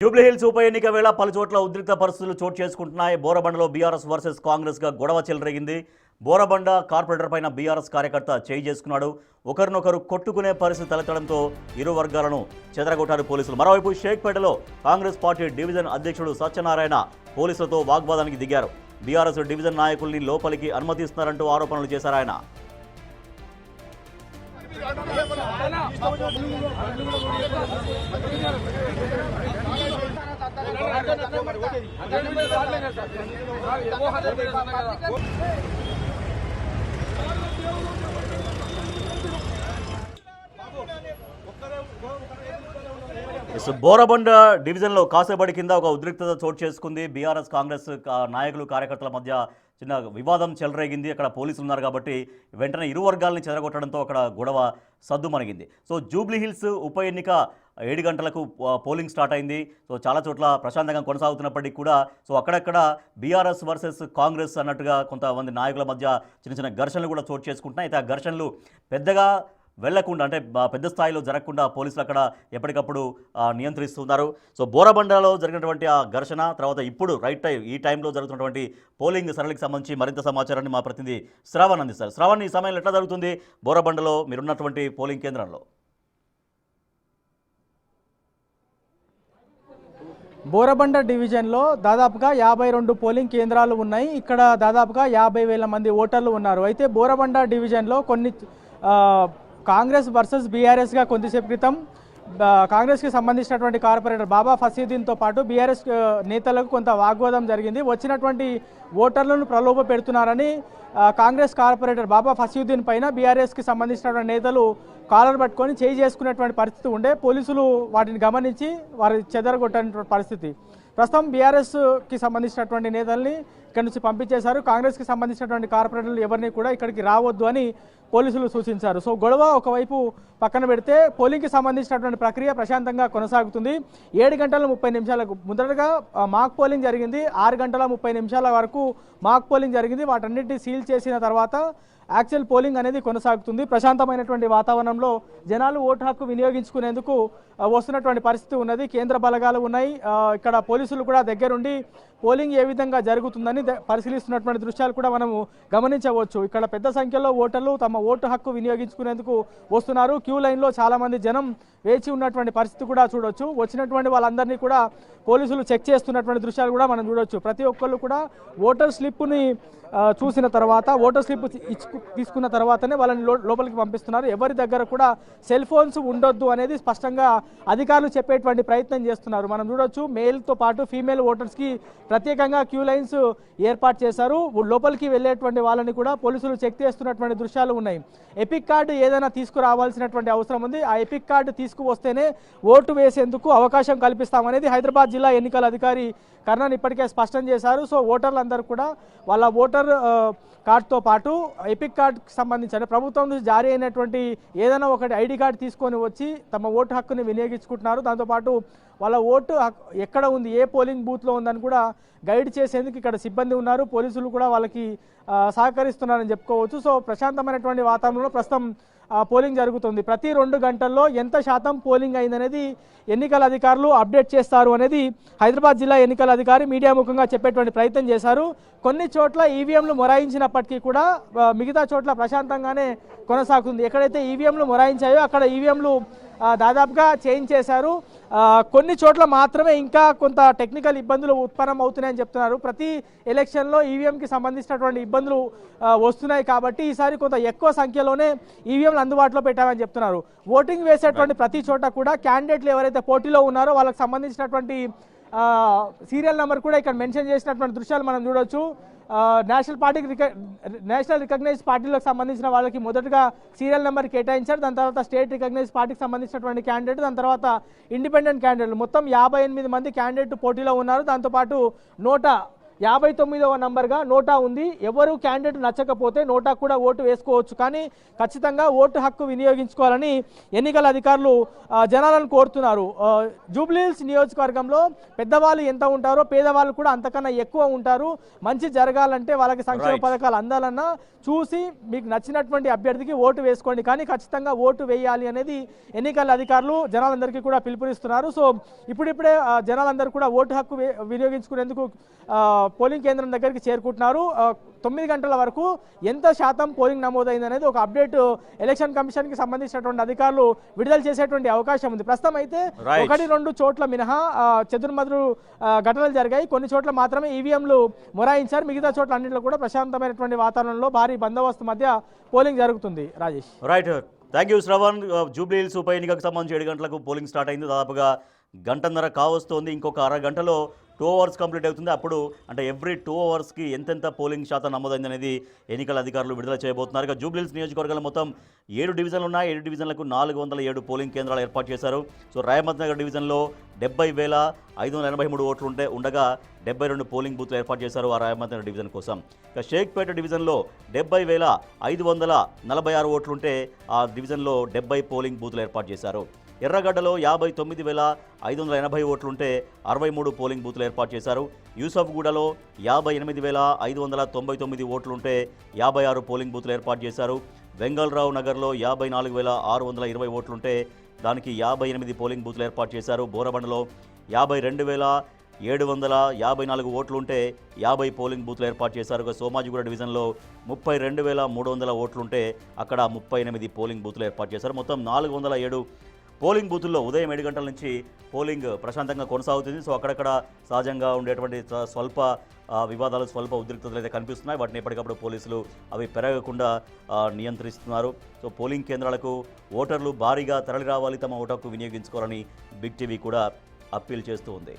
జూబ్లీహిల్స్ ఉప ఎన్నిక వేళ పలు చోట్ల ఉద్రిక్త పరిస్థితులు చోటు చేసుకుంటున్నాయి. బోరబండలో బీఆర్ఎస్ వర్సెస్ కాంగ్రెస్ గా గొడవ చెలరేగింది. బోరబండ కార్పొరేటర్ పైన బీఆర్ఎస్ కార్యకర్త చేయి చేసుకున్నాడు. ఒకరినొకరు కొట్టుకునే పరిస్థితి తలెత్తడంతో ఇరు వర్గాలను చెదరగొట్టారు పోలీసులు. మరోవైపు షేక్పేటలో కాంగ్రెస్ పార్టీ డివిజన్ అధ్యక్షుడు సత్యనారాయణ పోలీసులతో వాగ్వాదానికి దిగారు. బీఆర్ఎస్ డివిజన్ నాయకుల్ని లోపలికి అనుమతిస్తున్నారంటూ ఆరోపణలు చేశారు ఆయన. బోరబండ డివిజన్లో కాసేపటి కింద ఒక ఉద్రిక్తత చోటు చేసుకుంది. బీఆర్ఎస్ కాంగ్రెస్ నాయకులు కార్యకర్తల మధ్య చిన్న వివాదం చెలరేగింది. అక్కడ పోలీసులు ఉన్నారు కాబట్టి వెంటనే ఇరు వర్గాలని చెదరగొట్టడంతో అక్కడ గొడవ సద్దుమణిగింది. సో జూబ్లీహిల్స్ ఉప ఎన్నిక 7 గంటలకు పోలింగ్ స్టార్ట్ అయింది. సో చాలా చోట్ల ప్రశాంతంగా కొనసాగుతున్నప్పటికీ కూడా అక్కడక్కడ బీఆర్ఎస్ వర్సెస్ కాంగ్రెస్ అన్నట్టుగా కొంతమంది నాయకుల మధ్య చిన్న చిన్న ఘర్షణలు కూడా చోటు చేసుకుంటున్నాయి. అయితే ఆ ఘర్షణలు పెద్దగా వెళ్లకుండా అంటే పెద్ద స్థాయిలో జరగకుండా పోలీసులు అక్కడ ఎప్పటికప్పుడు నియంత్రిస్తున్నారు. సో బోరబండలో జరిగినటువంటి ఆ ఘర్షణ తర్వాత ఇప్పుడు ఈ టైంలో జరుగుతున్నటువంటి పోలింగ్ సరళికి సంబంధించి మరింత సమాచారాన్ని మా ప్రతినిధి శ్రావణ్ అందిస్తారు. శ్రావణ్, ఈ సమయంలో ఎట్లా జరుగుతుంది బోరబండలో మీరున్నటువంటి పోలింగ్ కేంద్రంలో? బోరబండ డివిజన్లో దాదాపుగా 52 పోలింగ్ కేంద్రాలు ఉన్నాయి. ఇక్కడ దాదాపుగా 50,000 మంది ఓటర్లు ఉన్నారు. అయితే బోరబండ డివిజన్లో కొన్ని కాంగ్రెస్ వర్సెస్ బీఆర్ఎస్గా కొద్దిసేపు క్రితం కాంగ్రెస్కి సంబంధించినటువంటి కార్పొరేటర్ బాబా ఫసీద్దీన్తో పాటు బీఆర్ఎస్ నేతలకు కొంత వాగ్వాదం జరిగింది. వచ్చినటువంటి ఓటర్లను ప్రలోభ పెడుతున్నారని కాంగ్రెస్ కార్పొరేటర్ బాబా ఫసీద్దీన్ పైన బీఆర్ఎస్కి సంబంధించినటువంటి నేతలు కాలర్ పట్టుకొని చేయి చేసుకునేటువంటి పరిస్థితి ఉండే. పోలీసులు వాటిని గమనించి వారి చెదరగొట్టేటువంటి పరిస్థితి. ప్రస్తుతం బీఆర్ఎస్కి సంబంధించినటువంటి నేతల్ని ఇక్కడి నుంచి పంపించేశారు. కాంగ్రెస్కి సంబంధించినటువంటి కార్పొరేటర్లు ఎవరిని కూడా ఇక్కడికి రావద్దు అని పోలీసులు సూచించారు. సో గొడవ ఒకవైపు పక్కన పెడితే పోలింగ్కి సంబంధించినటువంటి ప్రక్రియ ప్రశాంతంగా కొనసాగుతుంది. 7 గంటల 30 నిమిషాలకు మొదటగా మాక్ పోలింగ్ జరిగింది. 6 గంటల 30 నిమిషాల వరకు మాక్ పోలింగ్ జరిగింది. వాటన్నిటిని సీల్ చేసిన తర్వాత యాక్చువల్ పోలింగ్ అనేది కొనసాగుతుంది. ప్రశాంతమైనటువంటి వాతావరణంలో జనాలు ఓటు హక్కు వినియోగించుకునేందుకు వస్తున్నటువంటి పరిస్థితి ఉన్నది. కేంద్ర బలగాలు ఉన్నాయి. ఇక్కడ పోలీసులు కూడా దగ్గరుండి పోలింగ్ ఏ విధంగా జరుగుతుందని పరిశీలిస్తున్నటువంటి దృశ్యాలు కూడా మనము గమనించవచ్చు. ఇక్కడ పెద్ద సంఖ్యలో ఓటర్లు తమ ఓటు హక్కు వినియోగించుకునేందుకు వస్తున్నారు. క్యూ లైన్లో చాలామంది జనం వేచి ఉన్నటువంటి పరిస్థితి కూడా చూడొచ్చు. వచ్చినటువంటి వాళ్ళందరినీ కూడా పోలీసులు చెక్ చేస్తున్నటువంటి దృశ్యాలు కూడా మనం చూడొచ్చు. ప్రతి ఒక్కళ్ళు కూడా ఓటర్ స్లిప్ని చూసిన తర్వాత ఓటర్ స్లిప్ తీసుకున్న తర్వాతనే వాళ్ళని లోపలికి పంపిస్తున్నారు. ఎవరి దగ్గర కూడా సెల్ ఫోన్స్ ఉండొద్దు అనేది స్పష్టంగా అధికారులు చెప్పేటువంటి ప్రయత్నం చేస్తున్నారు. మనం చూడొచ్చు మేల్తో పాటు ఫీమేల్ ఓటర్స్కి ప్రత్యేకంగా క్యూ లైన్స్ ఏర్పాటు చేశారు. లోపలికి వెళ్ళేటువంటి వాళ్ళని కూడా పోలీసులు చెక్ చేస్తున్నటువంటి దృశ్యాలు ఉన్నాయి. ఎపిక్ కార్డు ఏదైనా తీసుకురావాల్సినటువంటి అవసరం ఉంది. ఆ ఎపిక్ కార్డు తీసుకువస్తేనే ఓటు వేసేందుకు అవకాశం కల్పిస్తామనేది హైదరాబాద్ జిల్లా ఎన్నికల అధికారి కర్ణన్ ఇప్పటికే స్పష్టం చేశారు. సో ఓటర్లందరూ కూడా వాళ్ళ ఓటర్ కార్డుతో పాటు ఎపిక్ కార్డుకి సంబంధించిన ప్రభుత్వం నుంచి జారీ అయినటువంటి ఏదైనా ఒకటి ఐడి కార్డు తీసుకొని వచ్చి తమ ఓటు హక్కుని వినియోగించుకుంటున్నారు. దాంతోపాటు వాళ్ళ ఓటు ఎక్కడ ఉంది, ఏ పోలింగ్ బూత్లో ఉందని కూడా గైడ్ చేసేందుకు ఇక్కడ సిబ్బంది ఉన్నారు. పోలీసులు కూడా వాళ్ళకి సహకరిస్తున్నారని చెప్పుకోవచ్చు. సో ప్రశాంతమైనటువంటి వాతావరణంలో ప్రస్తుతం పోలింగ్ జరుగుతుంది. ప్రతి 2 గంటల్లో ఎంత శాతం పోలింగ్ అయిందనేది ఎన్నికల అధికారులు అప్డేట్ చేస్తారు అనేది హైదరాబాద్ జిల్లా ఎన్నికల అధికారి మీడియా ముఖంగా చెప్పేటువంటి ప్రయత్నం చేశారు. కొన్ని చోట్ల ఈవీఎంలు మొరాయించినప్పటికీ కూడా మిగతా చోట్ల ప్రశాంతంగానే కొనసాగుతుంది. ఎక్కడైతే ఈవీఎంలు మొరాయించాయో అక్కడ ఈవీఎంలు దాదాపుగా చేంజ్ చేశారు. కొన్ని చోట్ల మాత్రమే ఇంకా కొంత టెక్నికల్ ఇబ్బందులు ఉత్పన్నం అవుతున్నాయని చెప్తున్నారు. ప్రతి ఎలక్షన్లో ఈవీఎంకి సంబంధించినటువంటి ఇబ్బందులు వస్తున్నాయి కాబట్టి ఈసారి కొంత ఎక్కువ సంఖ్యలోనే ఈవీఎంలు అందుబాటులో పెట్టామని చెప్తున్నారు. ఓటింగ్ వేసేటువంటి ప్రతి చోట కూడా క్యాండిడేట్లు ఎవరైతే పోటీలో ఉన్నారో వాళ్ళకి సంబంధించినటువంటి సీరియల్ నెంబర్ కూడా ఇక్కడ మెన్షన్ చేసినటువంటి దృశ్యాలు మనం చూడొచ్చు. నేషనల్ రికగ్నైజ్డ్ పార్టీలకు సంబంధించిన వాళ్ళకి మొదటగా సీరియల్ నెంబర్ కేటాయించారు. దాని తర్వాత స్టేట్ రికగ్నైజ్డ్ పార్టీకి సంబంధించినటువంటి క్యాండిడేట్, దాని తర్వాత ఇండిపెండెంట్ క్యాండిడేట్లు మొత్తం 58 మంది క్యాండిడేట్ పోటీలో ఉన్నారు. దాంతోపాటు 59వ నంబర్గా నోటా ఉంది. ఎవరు క్యాండిడేట్ నచ్చకపోతే నోటా కూడా ఓటు వేసుకోవచ్చు, కానీ ఖచ్చితంగా ఓటు హక్కు వినియోగించుకోవాలని ఎన్నికల అధికారులు జనాలను కోరుతున్నారు. జూబ్లీహిల్స్ నియోజకవర్గంలో పెద్దవాళ్ళు ఎంత ఉంటారో పేదవాళ్ళు కూడా అంతకన్నా ఎక్కువ ఉంటారు. మంచి జరగాలంటే వాళ్ళకి సంక్షేమ పథకాలు అందాలన్నా చూసి మీకు నచ్చినటువంటి అభ్యర్థికి ఓటు వేసుకోండి, కానీ ఖచ్చితంగా ఓటు వేయాలి అనేది ఎన్నికల అధికారులు జనాలందరికీ కూడా పిలుపునిస్తున్నారు. సో ఇప్పుడిప్పుడే జనాలందరూ కూడా ఓటు హక్కు వినియోగించుకునేందుకు పోలింగ్ కేంద్రం దగ్గరికి చేరుకుంటున్నారు. 9 గంటల వరకు ఎంత శాతం పోలింగ్ నమోదైంది అనేది ఒక అప్డేట్ ఎలక్షన్ కమిషన్కి సంబంధించినటువంటి అధికారులు విడుదల చేసేటువంటి అవకాశం ఉంది. ప్రస్తుతం అయితే 1-2 చోట్ల మినహా చెదురుమదురు ఘటనలు జరిగాయి. కొన్ని చోట్ల మాత్రమే ఈవీఎంలు మొరాయించారు. మిగతా చోట్ల అన్నింటిలో కూడా ప్రశాంతమైనటువంటి వాతావరణంలో భారీ బందోబస్తు మధ్య పోలింగ్ జరుగుతుంది. Rajesh, right, thank you Shravan. Jubilee Hills ఉప ఎన్నికకు సంబంధించి 7 గంటలకు పోలింగ్ స్టార్ట్ అయింది. దాదాపుగా గంటన్నర కావస్తోంది. ఇంకొక అరగంటలో 2 అవర్స్ కంప్లీట్ అవుతుంది. అప్పుడు అంటే ఎవ్రీ 2 అవర్స్కి ఎంతెంత పోలింగ్ శాతం నమోదైంది అనేది ఎన్నికల అధికారులు విడుదల చేయబోతున్నారు. ఇక జూబ్లీహిల్స్ నియోజకవర్గంలో మొత్తం 7 డివిజన్లు ఉన్నాయి. 7 డివిజన్లకు 407 పోలింగ్ కేంద్రాలు ఏర్పాటు చేశారు. సో రాయమత్ నగర్ డివిజన్లో 70,583 ఓట్లు ఉండగా 72 పోలింగ్ బూత్లు ఏర్పాటు చేశారు ఆ రాయమత్ నగర్ డివిజన్ కోసం. ఇక షేక్పేట డివిజన్లో 70,546 ఓట్లుంటే ఆ డివిజన్లో 70 పోలింగ్ బూత్లు ఏర్పాటు చేశారు. ఎర్రగడ్డలో 59,580 ఓట్లుంటే 63 పోలింగ్ బూత్లు ఏర్పాటు చేశారు. యూసఫ్గూడలో 58,599 ఓట్లుంటే 56 పోలింగ్ బూత్లు ఏర్పాటు చేశారు. వెంగళరావు నగర్లో 54,620 ఓట్లుంటే దానికి 58 పోలింగ్ బూత్లు ఏర్పాటు చేశారు. బోరబండలో 52,754 ఓట్లుంటే 50 పోలింగ్ బూత్లు ఏర్పాటు చేశారు. సోమాజిగూడ డివిజన్లో 32,300 ఓట్లుంటే అక్కడ 38 పోలింగ్ బూత్లు ఏర్పాటు చేశారు. మొత్తం 407 పోలింగ్ బూతుల్లో ఉదయం 7 గంటల నుంచి పోలింగ్ ప్రశాంతంగా కొనసాగుతుంది. సో అక్కడక్కడ సహజంగా ఉండేటువంటి స్వల్ప వివాదాలు, స్వల్ప ఉద్రిక్తతలు అయితే కనిపిస్తున్నాయి. వాటిని ఎప్పటికప్పుడు పోలీసులు అవి పెరగకుండా నియంత్రిస్తున్నారు. సో పోలింగ్ కేంద్రాలకు ఓటర్లు భారీగా తరలి రావాలి, తమ ఓటు హక్కు వినియోగించుకోవాలని బిగ్ టీవీ కూడా అప్పీల్ చేస్తూ ఉంది.